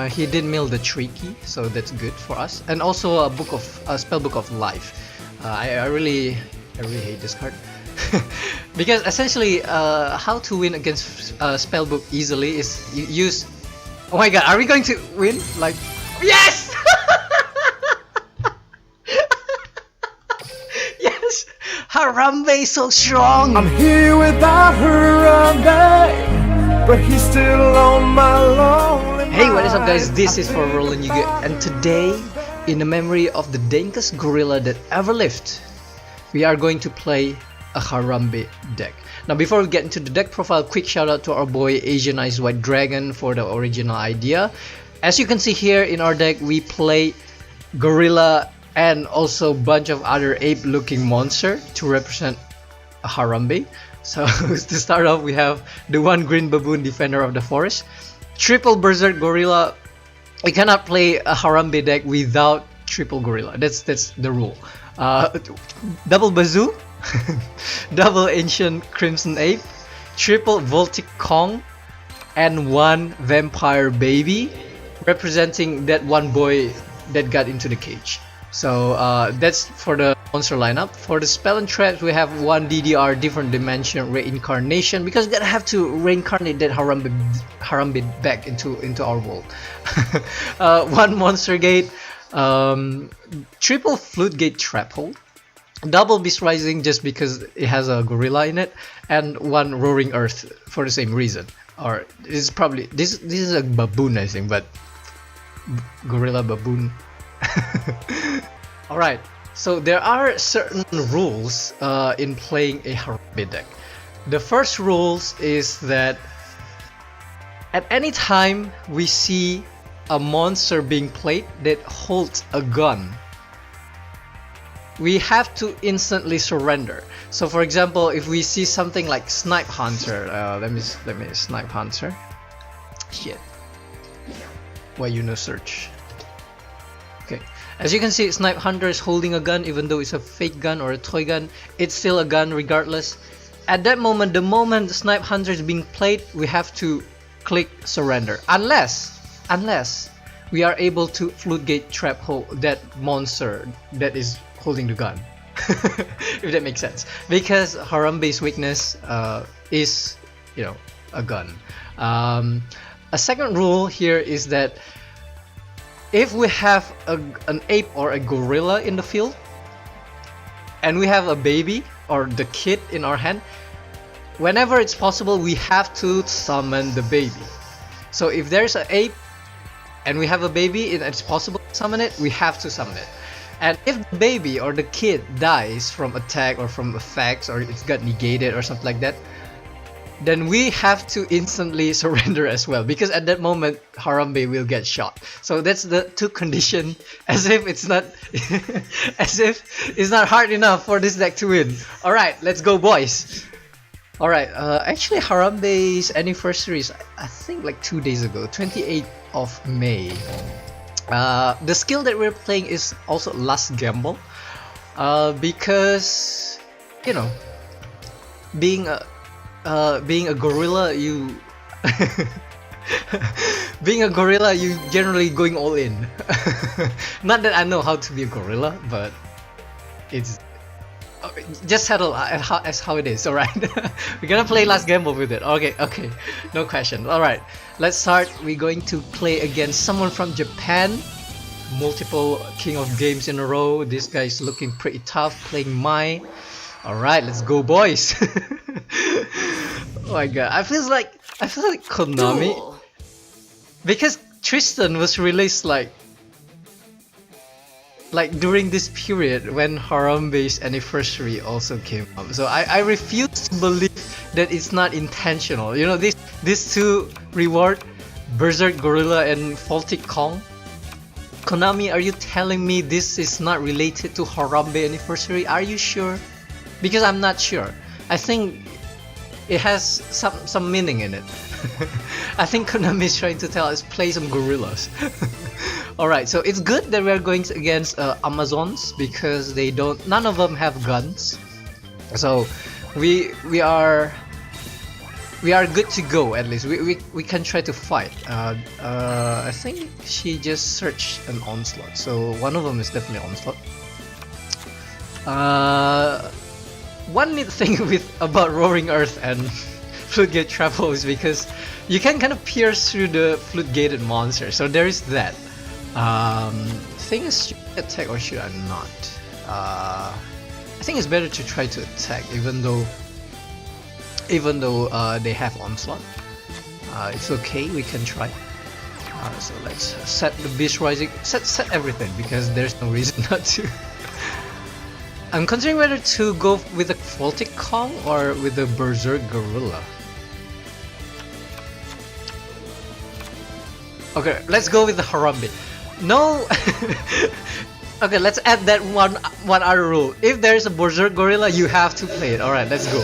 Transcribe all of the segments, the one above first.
He did mill the tricky, so that's good for us. And also a spell book of life. I really hate this card because essentially, how to win against spell book easily is you use. Oh my god, are we going to win? Like, yes! Yes! Harambe so strong! I'm here without Harambe, but he's still on my lonely mind. Hey, what is up guys? This is for Roland Yuga, and today, in the memory of the dankest gorilla that ever lived, we are going to play a Harambe deck. Now before we get into the deck profile, quick shout out to our boy Asian Eyes White Dragon for the original idea. As you can see here in our deck, we play gorilla and also bunch of other ape looking monster to represent a Harambe. So to start off, we have the one green baboon defender of the forest, triple berserk gorilla. You cannot play a Harambe deck without triple gorilla. That's the rule. Double bazoo, double ancient crimson ape, triple voltic Kong, and one vampire baby, representing that one boy that got into the cage. So that's for the monster lineup. For the spell and traps, we have one DDR different dimension reincarnation, because we're gonna have to reincarnate that Harambe back into our world. One monster gate, triple flute gate trap hole, double beast rising just because it has a gorilla in it, and one roaring earth for the same reason. Or this is probably this is a baboon, I think, but gorilla baboon. Alright, so there are certain rules in playing a Harambe deck. The first rules is that at any time we see a monster being played that holds a gun, we have to instantly surrender. So for example, if we see something like Snipe Hunter, let me Snipe Hunter. Shit. Why you no search? Okay, as you can see, Snipe Hunter is holding a gun, even though it's a fake gun or a toy gun. It's still a gun regardless. At that moment, the moment Snipe Hunter is being played, we have to click surrender, unless we are able to flute gate trap hole that monster that is holding the gun. If that makes sense, because Harambe's weakness is, you know, a gun. A second rule here is that if we have an ape or a gorilla in the field, and we have a baby or the kid in our hand, whenever it's possible, we have to summon the baby. So if there's an ape and we have a baby and it's possible to summon it, we have to summon it. And if the baby or the kid dies from attack or from effects, or it's got negated or something like that, then we have to instantly surrender as well, because at that moment Harambe will get shot. So that's the two conditions, as if it's not as if it's not hard enough for this deck to win. Alright, let's go boys. Alright, actually Harambe's anniversary is, I think, like 2 days ago, 28th of May. The skill that we're playing is also Last Gamble, because, you know, being a gorilla, you being a gorilla, you generally going all in. Not that I know how to be a gorilla, but it's just settle as how it is. All right. We're gonna play Last Gamble with it. Okay, no question. All right, let's start. We're going to play against someone from Japan, multiple king of games in a row. This guy's looking pretty tough, playing Mai. Alright, let's go boys. Oh my god, I feel like Konami, Duel. because Tristan was released like during this period when Harambe's anniversary also came up. So I refuse to believe that it's not intentional. You know, these two reward, Berserk Gorilla and Voltic Kong. Konami, are you telling me this is not related to Harambe anniversary? Are you sure? Because I'm not sure. I think it has some meaning in it. I think Konami is trying to tell us play some gorillas. Alright, so it's good that we're going against Amazons, because none of them have guns. So we are we are good to go. At least we can try to fight. I think she just searched an onslaught, so one of them is definitely onslaught. One neat thing about Roaring Earth and Floodgate Travel is because you can kind of pierce through the floodgated monster, so there is that. Thing is, should I attack or should I not? I think it's better to try to attack, even though they have onslaught. It's okay, we can try. So let's set the Beast Rising, set everything, because there's no reason not to. I'm considering whether to go with the Voltic Kong or with the Berserk Gorilla. Okay, let's go with the Harambe. No. Okay, let's add that one other rule. If there is a Berserk Gorilla, you have to play it. All right, let's go.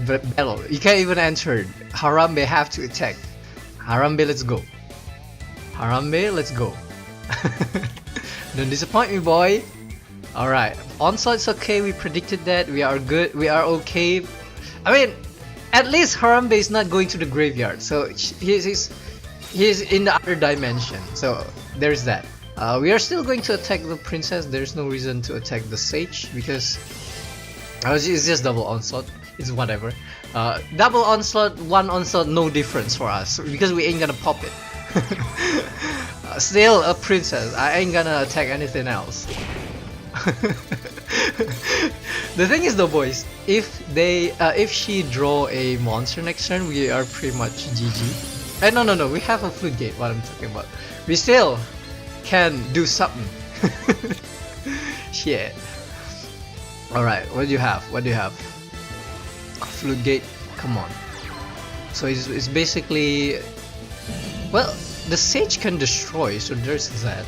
Battle. You can't even enter. Harambe have to attack. Harambe, let's go. Harambe, let's go. Don't disappoint me, boy. All right, onslaught's okay. We predicted that. We are good. We are okay. I mean, at least Harambe is not going to the graveyard, so he's in the other dimension. So there's that. We are still going to attack the princess. There's no reason to attack the sage because it's just double onslaught. It's whatever. Double onslaught, one onslaught, no difference for us because we ain't gonna pop it. Still a princess. I ain't gonna attack anything else. The thing is though, boys, if she draw a monster next turn, we are pretty much GG. No, we have a floodgate. What I'm talking about, we still can do something. Shit. All right, what do you have? What do you have? Floodgate. Come on. So it's basically, well, the sage can destroy, so there's that.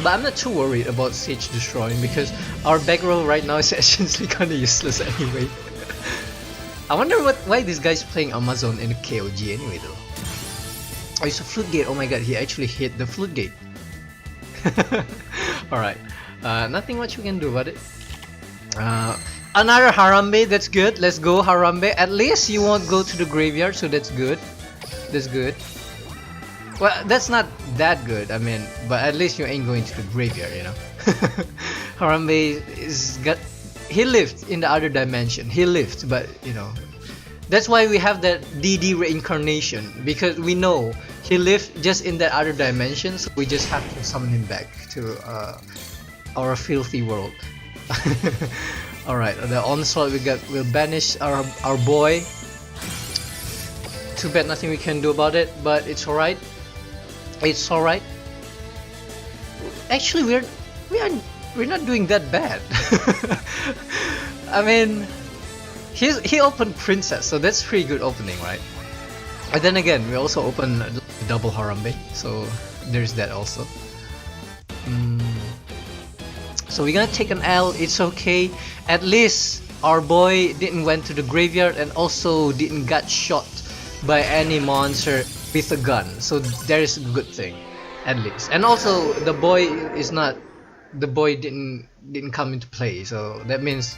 But I'm not too worried about Sage destroying because our back row right now is essentially kinda useless anyway. I wonder why this guy's playing Amazon in a KOG anyway though. Oh, it's a floodgate. Oh my god, he actually hit the floodgate. Alright, nothing much we can do about it. Another Harambe, that's good. Let's go Harambe. At least you won't go to the graveyard, so that's good. That's good. Well, that's not that good, I mean, but at least you ain't going to the graveyard, you know. Harambe he lived in the other dimension. He lived, but you know, that's why we have that DD reincarnation, because we know he lived just in that other dimension, so we just have to summon him back to our filthy world. Alright, the onslaught will banish our boy. Too bad nothing we can do about it, but it's alright. It's alright. Actually, we're not doing that bad. I mean, he opened princess, so that's pretty good opening, right? And then again, we also open double Harambe, so there's that also. So we're gonna take an L. It's okay. At least our boy didn't went to the graveyard and also didn't got shot by any monster with a gun, so there is a good thing, at least. And also the boy didn't come into play, so that means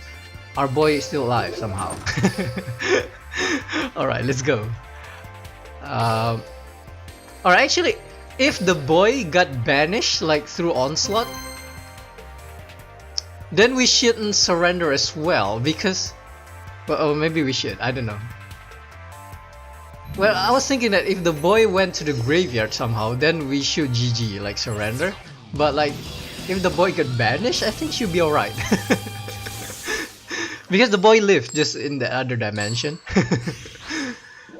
our boy is still alive somehow. All right, let's go. Alright, actually, if the boy got banished like through onslaught, then we shouldn't surrender as well, because, well, maybe we should, I don't know. Well, I was thinking that if the boy went to the graveyard somehow, then we should GG, like surrender. But like, if the boy got banished, I think she'll be alright. Because the boy lived just in the other dimension.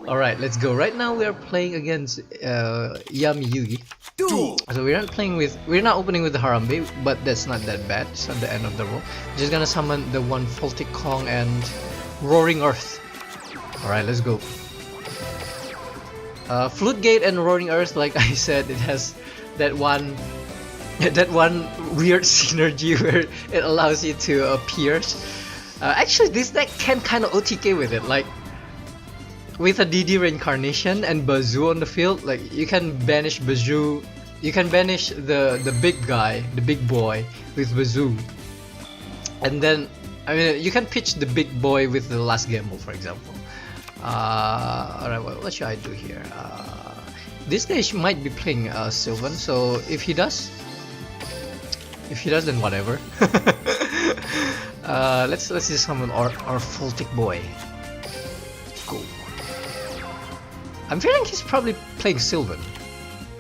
Alright, let's go. Right now we are playing against Yami Yugi. Duel. So we're not opening with the Harambe, but that's not that bad. It's not the end of the roll. Just gonna summon the one Voltic Kong and Roaring Earth. Alright, let's go. Floodgate and Roaring Earth, like I said, it has that one weird synergy where it allows you to pierce. Actually, this deck can kind of OTK with it, like with a DD reincarnation and Bazoo on the field. Like you can banish Bazoo, you can banish the big guy, the big boy with Bazoo, and then I mean you can pitch the big boy with the last gamble, for example. Alright, what should I do here? This guy might be playing Sylvan, so if he does, then whatever. Let's just summon our Fultic boy. Go. I'm feeling he's probably playing Sylvan.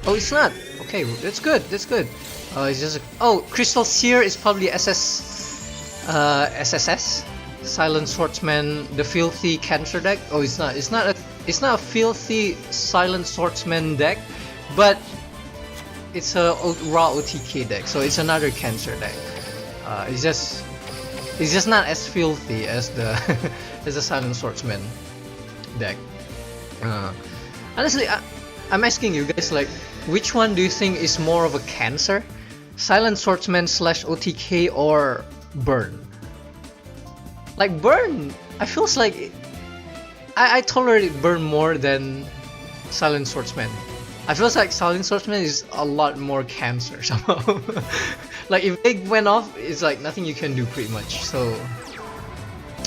Oh, it's not. Okay, that's good. That's good. It's just Crystal Seer is probably SSS. Silent Swordsman, the filthy cancer deck. Oh, it's not a filthy Silent Swordsman deck, but it's a raw OTK deck, so it's another cancer deck. It's just not as filthy as the as the Silent Swordsman deck. Honestly, I'm asking you guys, like, which one do you think is more of a cancer? Silent Swordsman / OTK or Burn? Like Burn, I feels like I tolerate Burn more than Silent Swordsman. I feel like Silent Swordsman is a lot more cancer somehow. Like if they went off, it's like nothing you can do pretty much. So,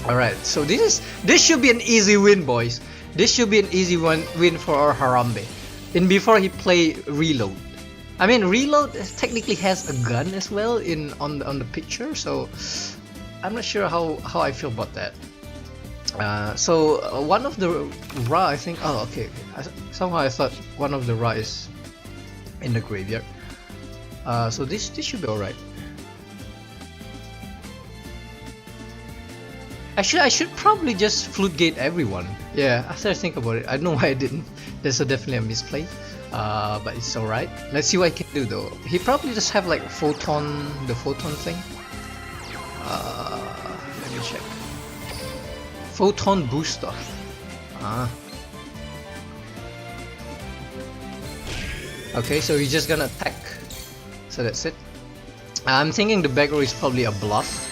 all right. So this should be an easy win, boys. This should be an easy win for our Harambe. And before he play Reload, I mean Reload technically has a gun as well on the picture, so I'm not sure how I feel about that. So one of the Ra, I think. Oh, okay. Somehow I thought one of the Ra is in the graveyard. So this should be alright. Actually, I should probably just Flute Gate everyone. Yeah, after I think about it, I don't know why I didn't. There's definitely a misplay. But it's alright. Let's see what I can do though. He probably just have like the photon thing. Let me check. Photon booster. Okay, so he's just gonna attack. So that's it. I'm thinking the back row is probably a bluff.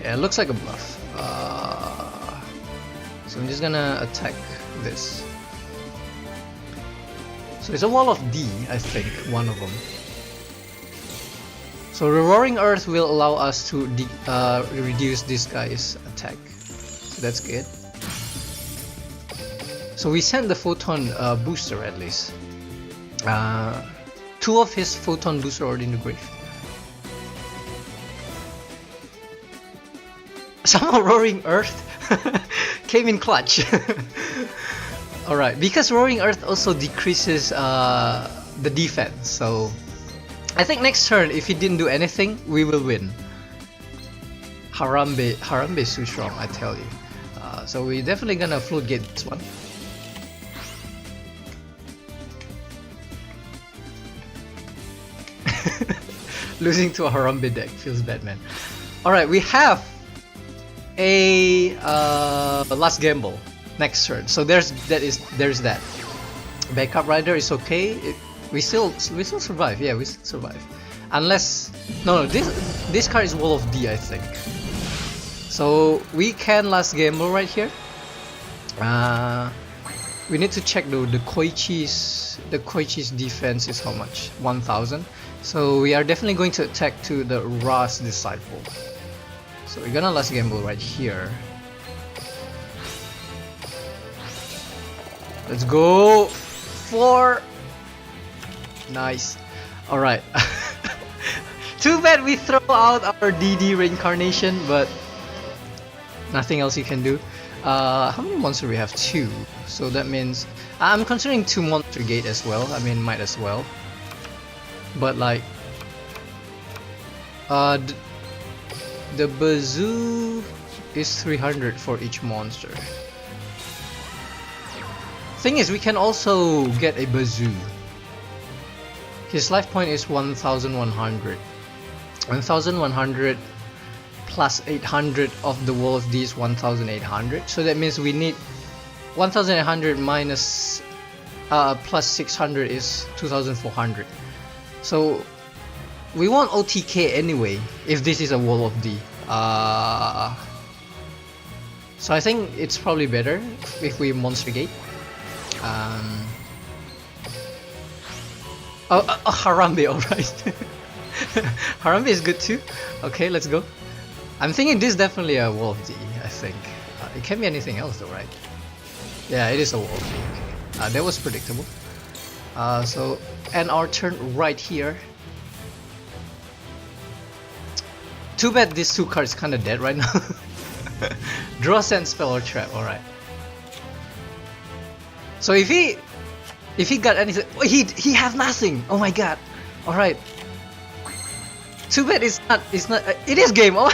Yeah, it looks like a bluff. So I'm just gonna attack this. So it's a wall of D, I think, one of them. So the Roaring Earth will allow us to reduce this guy's attack. So that's good. So we sent the Photon booster at least. 2 of his Photon booster are already in the grave. Somehow Roaring Earth came in clutch. Alright, because Roaring Earth also decreases the defense, so I think next turn, if he didn't do anything, we will win. Harambe is too strong, I tell you. So we're definitely gonna Float Gate this one. Losing to a Harambe deck feels bad, man. Alright, we have a last gamble next turn. So there's that. Backup Rider is okay. We still survive. Yeah, we still survive. Unless no, this card is Wall of D, I think. So we can last gamble right here. We need to check though. The Koichi's defense is how much? 1000. So we are definitely going to attack to the Ra's Disciple. So we're gonna last gamble right here. Let's go! 4! Nice. Alright. Too bad we throw out our DD reincarnation, but nothing else you can do. How many monsters we have? 2. So that means I'm considering 2 monster gate as well. I mean, might as well. But like the bazoo is 300 for each monster. Thing is, we can also get a bazoo. His life point is 1100. 1100 plus 800 of the wall of D is 1800. So that means we need 1800 minus plus 600 is 2400. So we want OTK anyway if this is a wall of D. So I think it's probably better if we monster gate. Harambe, alright. Harambe is good too. Okay, let's go. I'm thinking this is definitely a wall of D, I think. It can be anything else though, right? Yeah, it is a wolf. Okay. That was predictable. So end our turn right here. Too bad these two cards kinda dead right now. Draw, send, spell, or trap. All right. So if he got anything, oh, he have nothing. Oh my god. All right. Too bad it's not. It is game. Oh.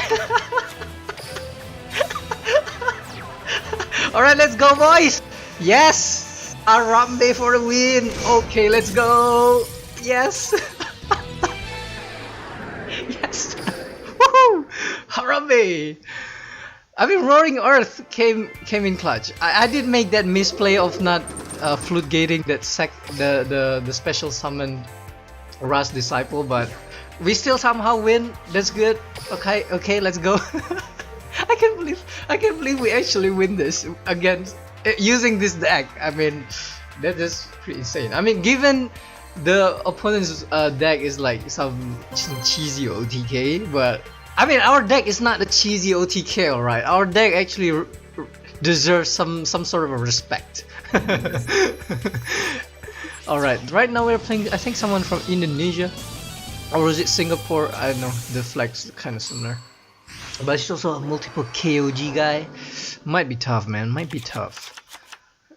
All right, let's go, boys. Yes. Harambe for the win. Okay, let's go. Yes. Yes. Woohoo! Harambe. I mean, Roaring Earth came in clutch. I did make that misplay of not flute gating that the special summon Ras Disciple, but we still somehow win. That's good. Okay, let's go. I can't believe we actually win this against using this deck. I mean, that is pretty insane. I mean, given the opponent's deck is like some cheesy OTK, but I mean, our deck is not a cheesy OTK, alright? Our deck actually deserves some sort of a respect. Alright, right now we're playing, I think, someone from Indonesia. Or is it Singapore? I don't know, the flag's kind of similar. But he's also a multiple KOG guy. Might be tough, man, might be tough.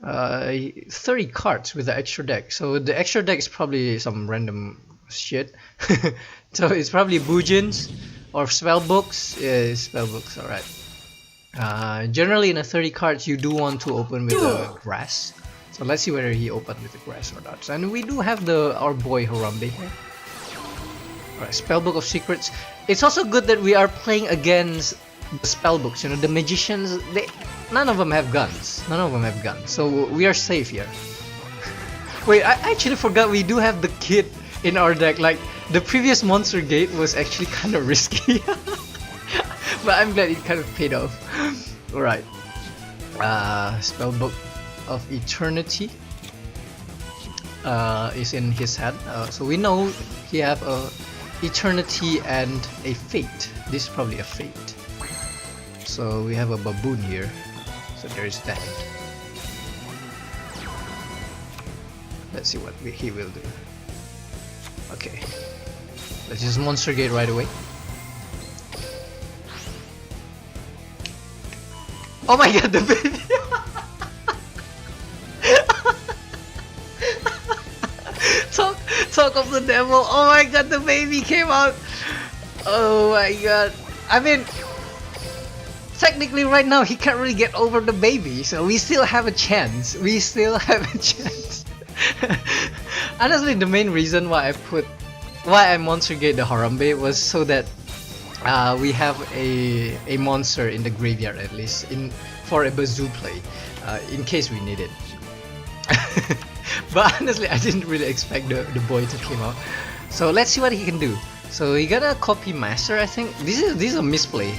30 cards with the extra deck. So the extra deck is probably some random shit. So it's probably Bujins. Or spellbooks. Yeah, spellbooks, alright. Generally in a 30 cards you do want to open with the grass. So let's see whether he opened with the grass or not. And we do have our boy Harambe here. Alright, Spellbook of Secrets. It's also good that we are playing against the spellbooks, you know, the magicians, none of them have guns. So we are safe here. Wait, I actually forgot we do have the kid in our deck. Like, the previous Monster Gate was actually kind of risky. But I'm glad it kind of paid off. Alright. Spellbook of Eternity is in his hand. So we know he have a Eternity and a Fate. This is probably a Fate. So we have a Baboon here. So there is that. Let's see what he will do. Okay. Let's just Monster Gate right away. Oh my god, the baby! Talk of the devil! Oh my god, the baby came out! Oh my god. I mean, technically right now he can't really get over the baby, so we still have a chance. Honestly, the main reason why I Monster Gate the Harambe was so that we have a monster in the graveyard, at least for a bazoo play, in case we need it. But honestly, I didn't really expect the boy to come out. So let's see what he can do. So he got a copy master, I think. This is a misplay.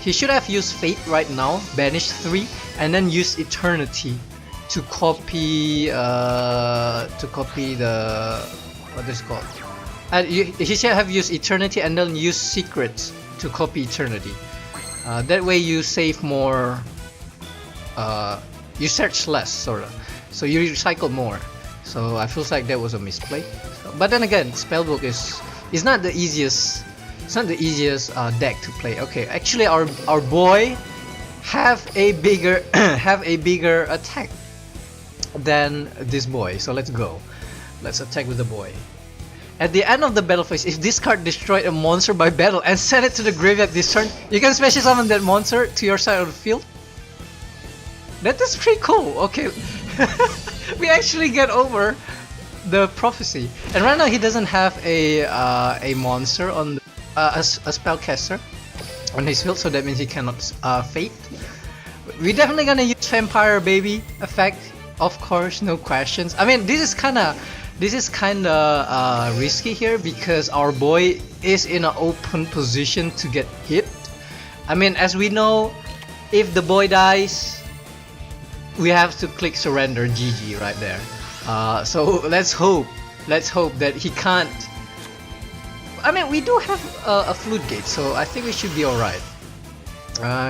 He should have used Fate right now, banish 3, and then use Eternity to copy the what is it called? He should have used Eternity and then use Secrets to copy Eternity. That way you save more. You search less, sorta. So you recycle more. So I feel like that was a misplay. But then again, Spellbook is not the easiest. It's not the easiest deck to play. Okay, actually our boy have a bigger attack than this boy. So let's go. Let's attack with the boy. At the end of the battle phase, if this card destroyed a monster by battle and send it to the graveyard this turn, you can special summon that monster to your side of the field. That is pretty cool. Okay, we actually get over the prophecy, and right now he doesn't have a monster on a spellcaster on his field, so that means he cannot Fate. We're definitely gonna use Vampire Baby effect, of course, no questions. I mean, this is kinda risky here because our boy is in an open position to get hit. I mean, as we know, if the boy dies, we have to click surrender, GG right there. So let's hope that he can't. I mean, we do have a flute gate, so I think we should be alright.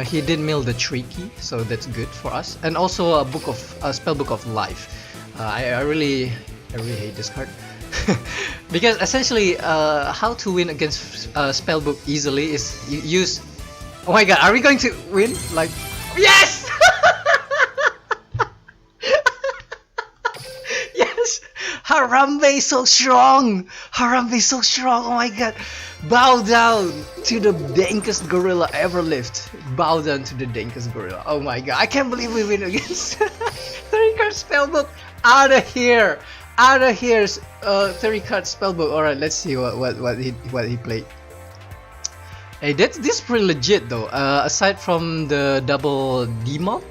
He did mill the tricky, so that's good for us. And also a spell book of life. I really hate this card. Because essentially, how to win against spellbook easily is you use. Oh my god, are we going to win? Like, yes! Yes! Harambe is so strong! Harambe is so strong! Oh my god! Bow down to the dankest gorilla ever lived. Bow down to the dankest gorilla. Oh my god, I can't believe we win against 3-card spellbook. Out of here! Out of here! 3-card spellbook. Alright, let's see what he played. Hey, this pretty legit though. Aside from the double Demog,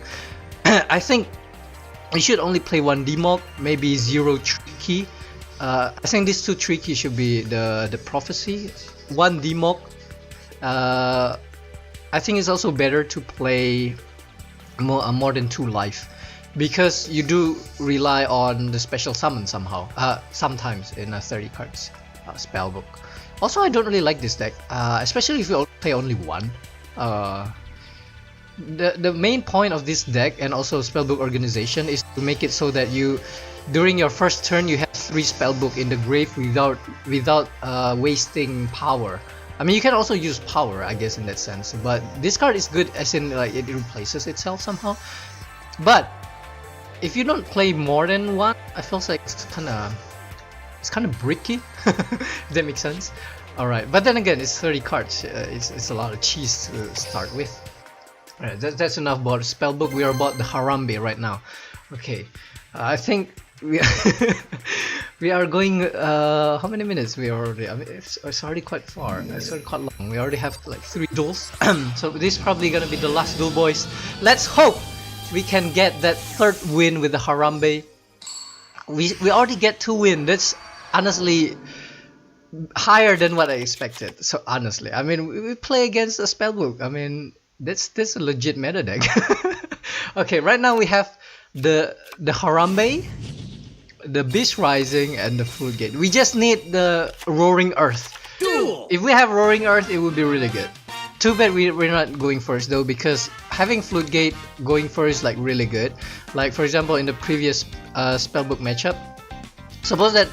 I think we should only play 1 Demog, maybe 0 Tricky. I think these 2 Tricky should be the Prophecy. 1 Demog. I think it's also better to play more than 2 life, because you do rely on the special summon somehow. Sometimes in a 30 cards spellbook. Also, I don't really like this deck, especially if you play only 1. The main point of this deck and also spellbook organization is to make it so that you, during your first turn, you have 3 spellbook in the grave without wasting power. I mean, you can also use power, I guess, in that sense. But this card is good, as in like it replaces itself somehow. But if you don't play more than 1, I feel like it's kind of bricky. If that makes sense. Alright, but then again, it's 30 cards. It's a lot of cheese to start with. Alright, that's enough about spellbook. We are about the Harambe right now. Okay, I think we we are going. How many minutes we are already? I mean, it's already quite far. It's already quite long. We already have like 3 duels. So this is probably gonna be the last duel, boys. Let's hope we can get that 3rd win with the Harambe. We already get 2 wins. That's honestly higher than what I expected. So honestly, I mean, we play against a spellbook. I mean, that's a legit meta deck. Okay, right now we have the Harambe, the Beast Rising, and the Floodgate. We just need the Roaring Earth. Duel! If we have Roaring Earth, it would be really good. Too bad we're not going first though, because having Floodgate going first is like really good. Like for example, in the previous spellbook matchup, suppose that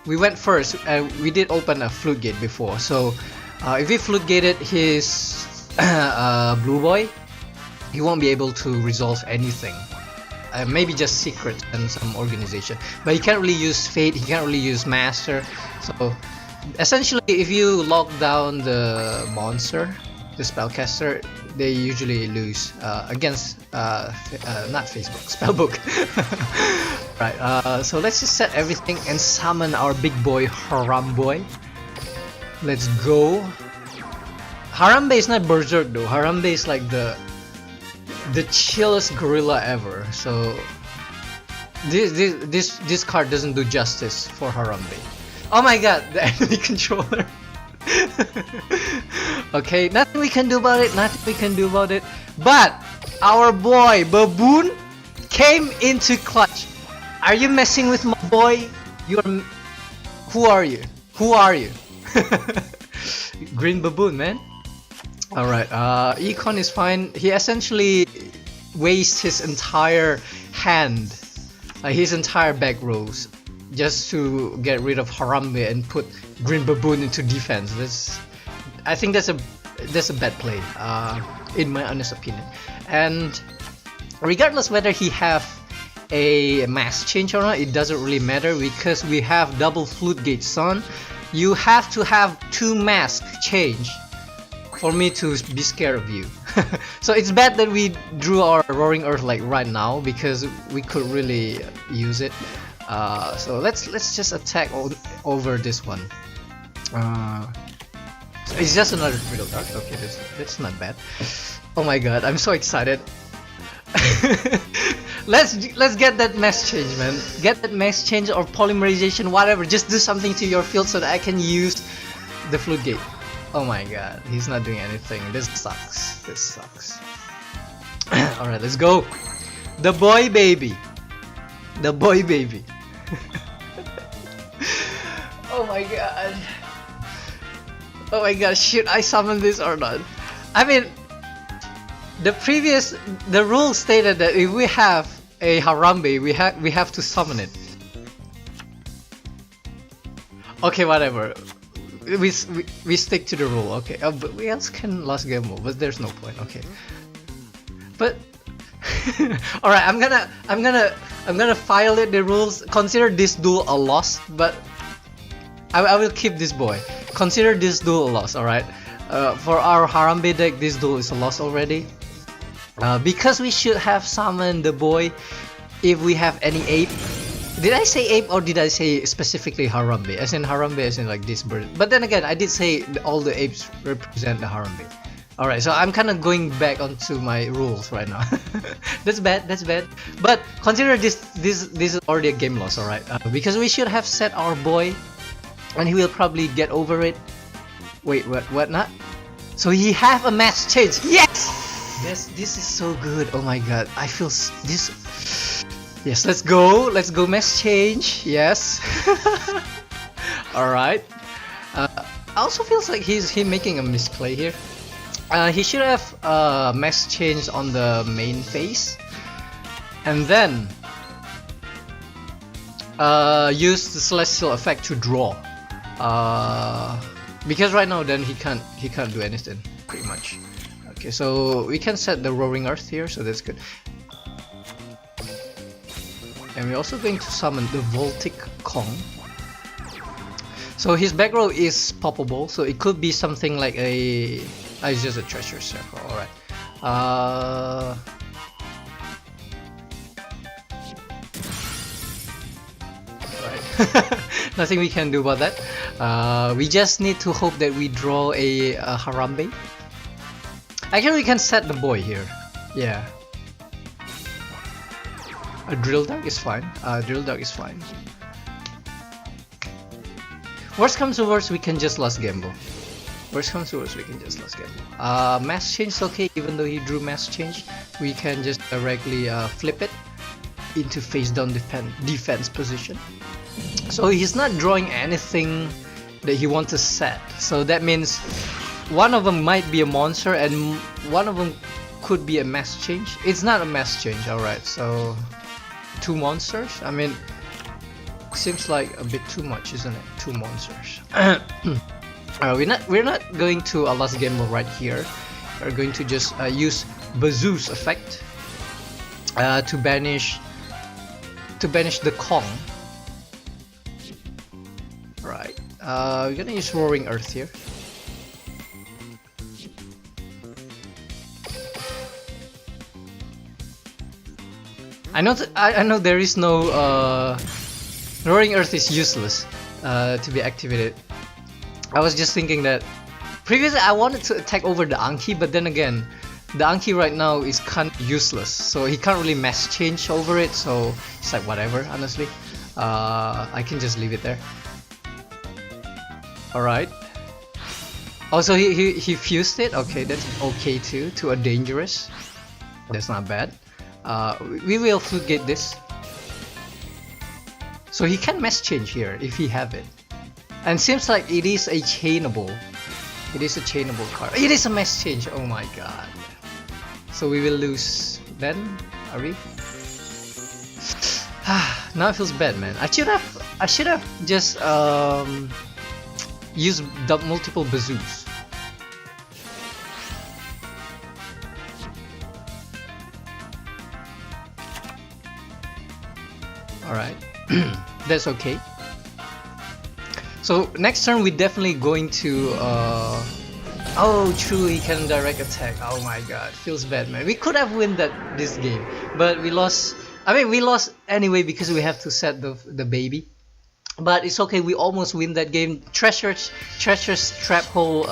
we went first and we did open a Floodgate before. So if we Floodgated his blue boy, he won't be able to resolve anything. Maybe just secret and some organization, but he can't really use fate, he can't really use master. So essentially, if you lock down the monster, the spellcaster, they usually lose against not Facebook, spellbook. Right, so let's just set everything and summon our big boy Harambe. Let's go. Harambe is not berserk though. Harambe is like the chillest gorilla ever. So this card doesn't do justice for Harambe. Oh my god, the enemy controller. Okay, nothing we can do about it. Nothing we can do about it. But our boy Baboon came into clutch. Are you messing with my boy? Who are you? Who are you? Green Baboon, man. Alright, Econ is fine. He essentially wastes his entire hand, his entire back rows, just to get rid of Harambe and put Green Baboon into defense. I think that's a bad play, in my honest opinion. And regardless whether he have a mass change or not, it doesn't really matter because we have double Floodgate Sun. You have to have 2 mask change for me to be scared of you. So it's bad that we drew our Roaring Earth like right now, because we could really use it. So let's just attack over this one. So it's just another Riddle Dark. Okay, that's not bad. Oh my god, I'm so excited. Let's get that mass change, man. Get that mass change or polymerization, whatever. Just do something to your field so that I can use the Floodgate. Oh my god, he's not doing anything. This sucks. This sucks. Alright, let's go. The boy baby. The boy baby. Oh my god. Oh my god, should I summon this or not? I mean, the rule stated that if we have a Harambe, we have to summon it. Okay, whatever. We stick to the rule. Okay, but we else can last game move, but there's no point. Okay, but all right, I'm gonna violate the rules. Consider this duel a loss, but I will keep this boy. Consider this duel a loss. All right. For our Harambe deck, this duel is a loss already. Because we should have summoned the boy if we have any ape. Did I say ape or did I say specifically Harambe? As in Harambe, as in like this bird. But then again, I did say all the apes represent the Harambe. Alright, so I'm kind of going back onto my rules right now. That's bad, that's bad. But consider this is already a game loss, alright? Because we should have set our boy and he will probably get over it. Wait, what not? So he have a match change. Yes! This is so good. Oh my god. I feel this. Yes, let's go match change. Yes. Alright. Also feels like he's making a misplay here. He should have match change on the main phase. And then use the celestial effect to draw. Because right now then he can't do anything pretty much. Okay, so we can set the roaring earth here, so that's good. And we're also going to summon the Voltic Kong. So his back row is poppable, so it could be something like a it's just a treasure circle. Alright. Nothing we can do about that. We just need to hope that we draw a Harambe. Actually, we can set the boy here. Yeah. A drill dog is fine. Drill dog is fine. Worst comes to worst, we can just last gamble. Worst comes to worst, we can just last gamble. Mass change is okay, even though he drew mass change. We can just directly flip it into face down defense position. So he's not drawing anything that he wants to set. So that means one of them might be a monster and one of them could be a mass change. It's not a mass change, alright. So 2 monsters? I mean, seems like a bit too much, isn't it? 2 monsters. We're not going to a last gamble right here. We're going to just use Bazoo's effect to banish the Kong. Right. We're gonna use Roaring Earth here. I know there is no Roaring Earth is useless to be activated. I was just thinking that previously I wanted to attack over the Anki, but then again, the Anki right now is kind of useless, so he can't really mass change over it. So it's like whatever. Honestly, I can just leave it there. All right. Also, he fused it. Okay, that's okay too. To a dangerous. That's not bad. We will Floodgate this. So he can mass change here if he have it. And seems like it is a chainable. It is a chainable card. It is a mass change. Oh my god. So we will lose then. Are we? Now it feels bad, man. I should have just used the multiple bazoos. Alright, that's okay. So next turn we're definitely going to oh true, he can direct attack. Oh my god, feels bad, man. We could have won this game, but we lost. I mean, we lost anyway because we have to set the baby. But it's okay, we almost win that game. Treasure's trap hole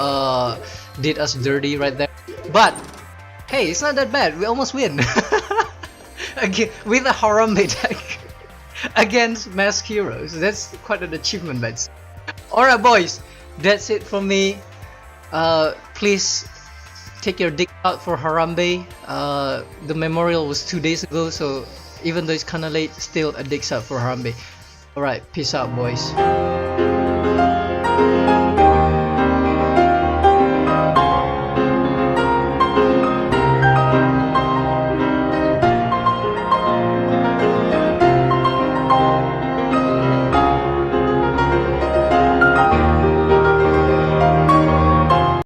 did us dirty right there. But hey, it's not that bad. We almost win. Again, with a Harambe deck against Mask Heroes. That's quite an achievement, that's. Alright boys, that's it from me. Please take your dick out for Harambe. The memorial was 2 days ago, so even though it's kinda late, still a dick out for Harambe. Alright, peace out boys.